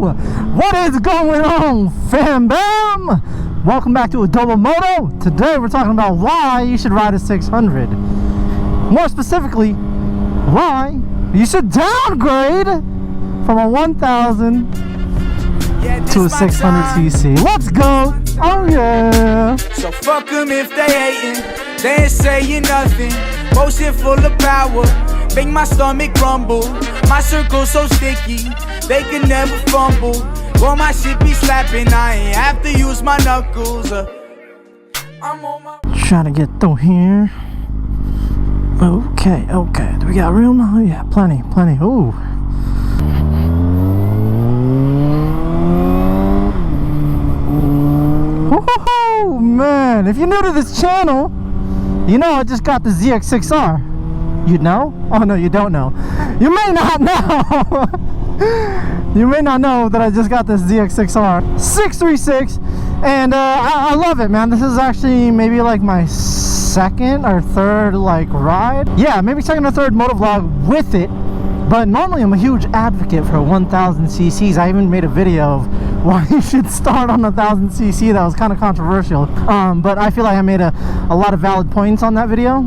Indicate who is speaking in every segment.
Speaker 1: What is going on, fam bam? Welcome back to Adobo Moto. Today we're talking about why you should ride a 600. More specifically, why you should downgrade from a 1000 to a 600cc. Let's go. Oh yeah.
Speaker 2: So fuck them if they hating. They ain't saying nothing. Motion full of power. Make my stomach rumble. My circle so sticky. They can never fumble. Well, my shit be slapping. I ain't have to use my knuckles. I'm on my.
Speaker 1: Trying to get through here. Okay. Do we got room? Oh yeah, plenty. Ooh. Oh man, if you're new to this channel, you know I just got the ZX6R. You know? Oh no, you don't know. You may not know. You may not know that I just got this ZX6R 636, and I love it, man. This is actually maybe like my second or third like ride. Yeah, maybe second or third motovlog with it. But normally I'm a huge advocate for 1000 cc's. I even made a video of why you should start on 1000 cc. That was kind of controversial, but I feel like I made a lot of valid points on that video.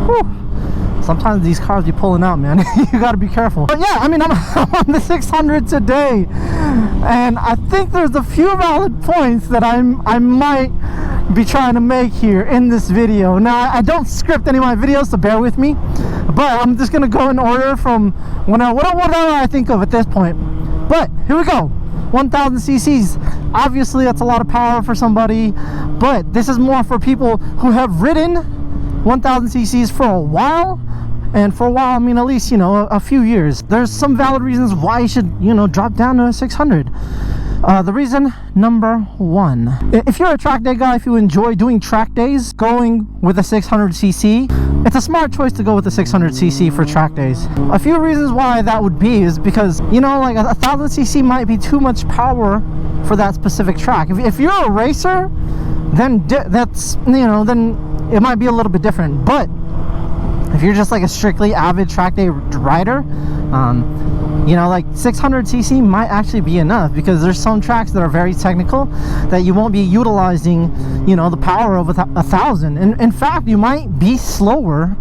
Speaker 1: Whew. Sometimes these cars be pulling out, man. You gotta be careful. But yeah, I mean, I'm on the 600 today, and I think there's a few valid points that I might be trying to make here in this video. Now, I don't script any of my videos, so bear with me, but I'm just gonna go in order from whatever I think of at this point. But here we go. 1000 cc's. Obviously that's a lot of power for somebody, but this is more for people who have ridden 1000 cc's for a while. And for a while, I mean, at least, you know, a few years. There's some valid reasons why you should, you know, drop down to a 600. The reason number one, if you're a track day guy, if you enjoy doing track days, going with a 600cc, it's a smart choice to go with the 600cc for track days. A few reasons why that would be is because, you know, like 1000cc might be too much power for that specific track. If you're a racer, then that's, you know, then it might be a little bit different. But if you're just like a strictly avid track day rider, you know, like 600cc might actually be enough, because there's some tracks that are very technical that you won't be utilizing, you know, the power of 1000. And in fact, you might be slower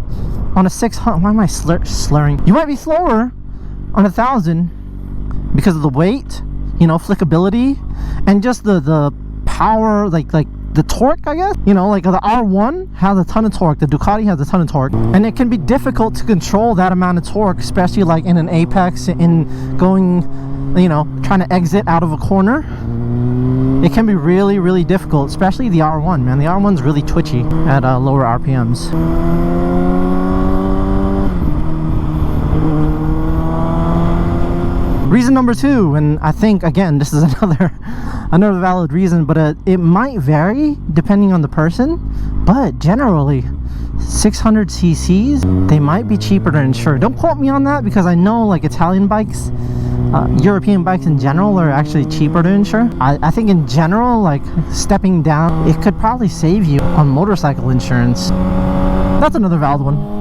Speaker 1: on a 600. Why am I slurring? You might be slower on 1000 because of the weight, you know, flickability, and just the power, like the torque, I guess. You know, like the R1 has a ton of torque, the Ducati has a ton of torque, and it can be difficult to control that amount of torque, especially like in an apex, in going, you know, trying to exit out of a corner. It can be really difficult, especially the R1, man. The R1's really twitchy at lower RPMs. Reason number two, and I think again this is another valid reason, but it might vary depending on the person, but generally 600 cc's, they might be cheaper to insure. Don't quote me on that, because I know like Italian bikes, European bikes in general are actually cheaper to insure. I think in general, like stepping down, it could probably save you on motorcycle insurance. That's another valid one.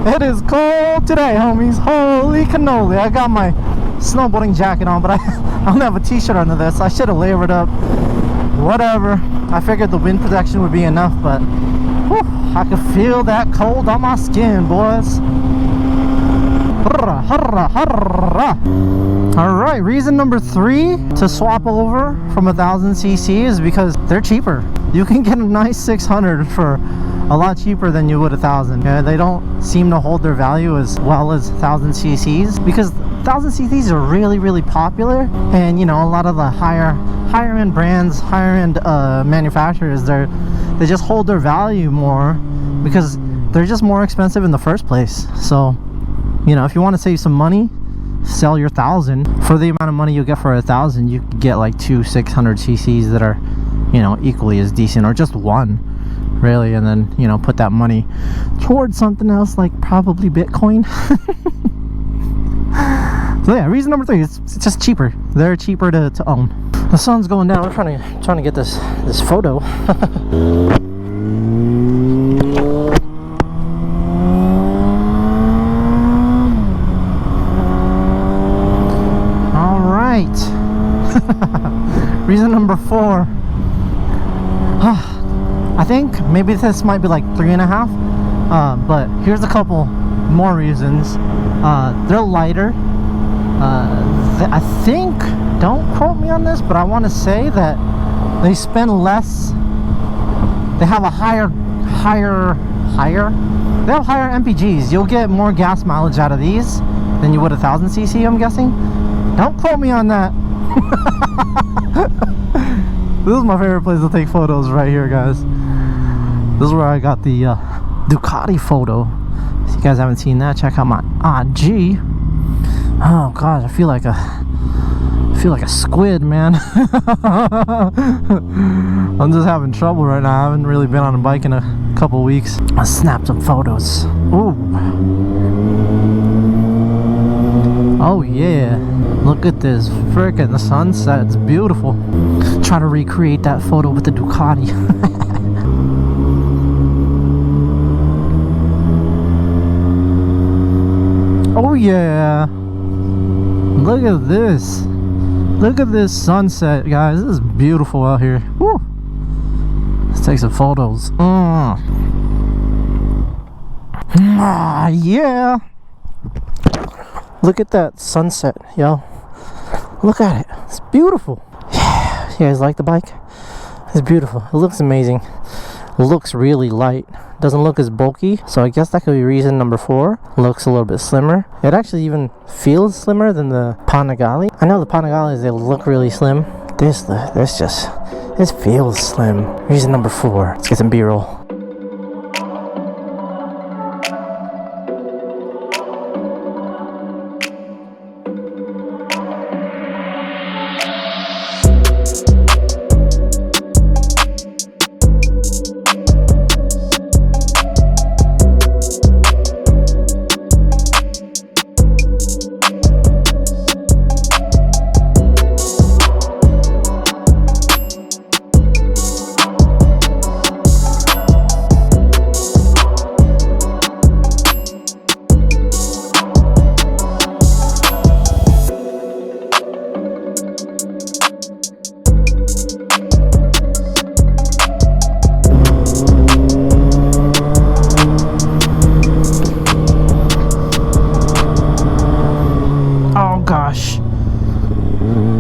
Speaker 1: It is cold today, homies. Holy cannoli. I got my snowboarding jacket on, but I don't have a t-shirt under this. I should have layered up. Whatever. I figured the wind protection would be enough, but whew, I could feel that cold on my skin, boys. Alright, reason number three to swap over from 1000cc is because they're cheaper. You can get a nice 600 for a lot cheaper than you would 1000. Yeah, they don't seem to hold their value as well as 1000 cc's, because 1000 cc's are really popular, and you know, a lot of the higher end brands, higher end manufacturers, they just hold their value more because they're just more expensive in the first place. So, you know, if you want to save some money, sell your 1000 for the amount of money you get for 1000. You can get like two 600 cc's that are, you know, equally as decent, or just one really, and then, you know, put that money towards something else, like probably Bitcoin. So yeah, reason number three, it's just cheaper. They're cheaper to own. The sun's going down. I'm trying to get this photo. number 4. I think maybe this might be like 3.5. But here's a couple more reasons. They're lighter. I think, don't quote me on this, but I want to say that they spend less. They have a higher. They have higher MPGs. You'll get more gas mileage out of these than you would 1000cc, I'm guessing. Don't quote me on that. This is my favorite place to take photos right here, guys. This is where I got the Ducati photo. If you guys haven't seen that, check out my IG. Oh gosh, I feel like a squid, man. I'm just having trouble right now. I haven't really been on a bike in a couple weeks. I snapped some photos. Ooh. Oh yeah. Look at this frickin' sunset. It's beautiful. Try to recreate that photo with the Ducati. Oh yeah. Look at this. Look at this sunset, guys. This is beautiful out here. Woo. Let's take some photos. Yeah. Look at that sunset, yo. Look at it. It's beautiful. Yeah. You guys like the bike? It's beautiful. It looks amazing. It looks really light. Doesn't look as bulky, so I guess that could be reason number 4. Looks a little bit slimmer. It actually even feels slimmer than the Panigale. I know the Panigales, they look really slim. This feels slim. Reason number 4. Let's get some B-roll.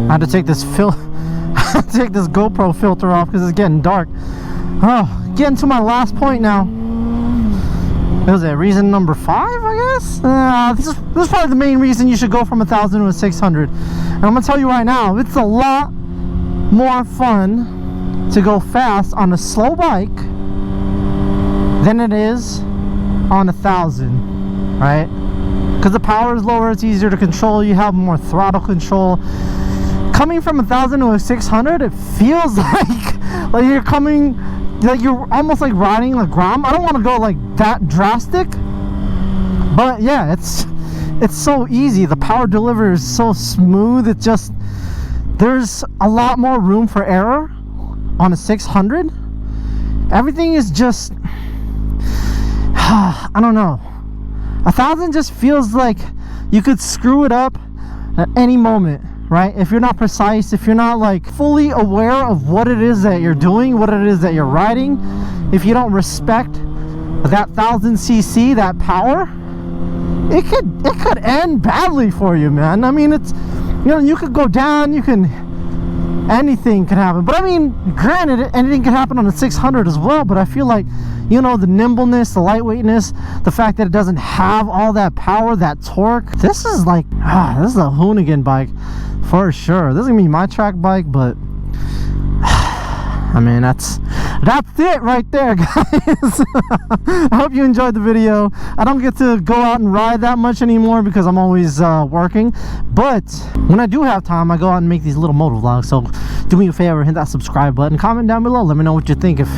Speaker 1: I had to take this take this GoPro filter off because it's getting dark. Oh, getting to my last point now. What was it? Reason number 5, I guess? This is probably the main reason you should go from 1000 to a 600. And I'm gonna tell you right now, it's a lot more fun to go fast on a slow bike than it is on 1000, right? Because the power is lower, it's easier to control, you have more throttle control. Coming from 1000 to a 600, it feels like you're coming, like you're almost like riding like Grom. I don't want to go like that drastic, but yeah, it's so easy. The power delivery is so smooth. It just, there's a lot more room for error on a 600. Everything is just, I don't know. 1000 just feels like you could screw it up at any moment, right? If you're not precise, if you're not like fully aware of what it is that you're doing, what it is that you're riding, if you don't respect that 1000cc, that power, it could end badly for you, man. I mean, it's, you know, you could go down, anything can happen. But I mean, granted, anything can happen on a 600 as well, but I feel like, you know, the nimbleness, the lightweightness, the fact that it doesn't have all that power, that torque, this is like, this is a Hoonigan bike for sure. This is gonna be my track bike, but I mean, that's it right there, guys. I hope you enjoyed the video. I don't get to go out and ride that much anymore because I'm always working, but when I do have time, I go out and make these little moto vlogs. So do me a favor, hit that subscribe button, comment down below, let me know what you think. If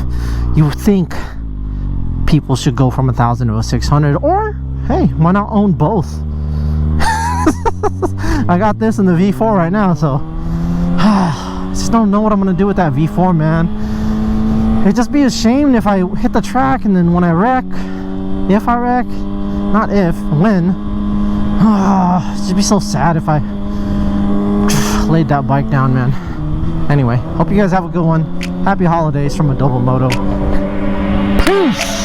Speaker 1: you think people should go from 1000 to a 600, or hey, why not own both? I got this in the V4 right now, so I just don't know what I'm gonna do with that V4, man. It'd just be a shame if I hit the track and then when I wreck, if I wreck, not if, when, it'd just be so sad if I laid that bike down, man. Anyway, hope you guys have a good one. Happy holidays from a double moto. Peace.